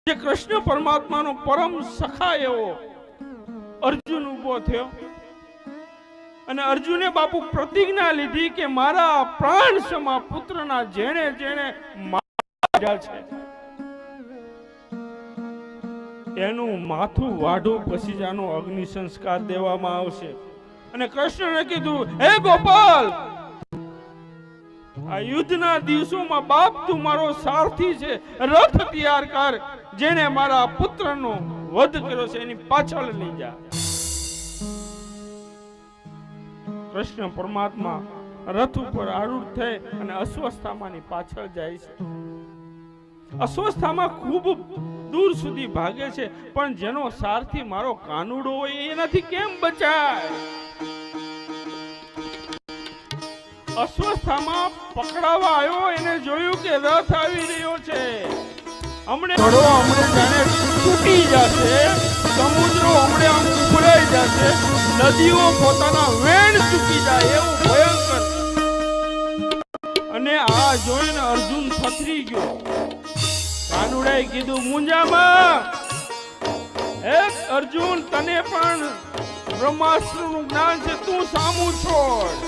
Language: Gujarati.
જે કૃષ્ણ પરમાત્માનો પરમ સખા એવો અર્જુન ઉભો થયો અને અર્જુને બાપુ પ્રતિજ્ઞા લીધી કે મારા પ્રાણ સમા પુત્રના જેણે જેણે માર્યા છે એનું માથું વાઢું પછી જ આનો અગ્નિ સંસ્કાર દેવામાં આવશે. અને કૃષ્ણને કીધું, હે ગોપાલ, આ યુદ્ધના દિવસોમાં બાપ તું મારો સારથી છે, રથ તૈયાર કર, જેને મારા પુત્રનો વધ કર્યો છે એની પાછળ લઈ જા. કૃષ્ણ પરમાત્મા રથ ઉપર આરૂઢ થઈ અને અશ્વસ્થામાની પાછળ જાય છે. અશ્વસ્થામા ખૂબ દૂર સુધી ભાગે છે, પણ જેનો સારથી મારો કાનુડો હોય એનાથી કેમ બચાય? અશ્વસ્થામા પકડાવા આવ્યો, એને જોયું કે રથ આવી રહ્યો છે. હમણે જાણે તૂટી જશે, સમુદ્રો હમણે આમ ઉભરાઈ જશે, નદીઓ પોતાના વેણ ચૂકી જાય એવું ભયંકર. અને આ જોઈને અર્જુન થથરી ગયો. કાનુડાએ કીધું, મુંજામાં, હે અર્જુન, તને પણ બ્રહ્માસ્ત્રનું જ્ઞાન છે, તું સામું છોડ.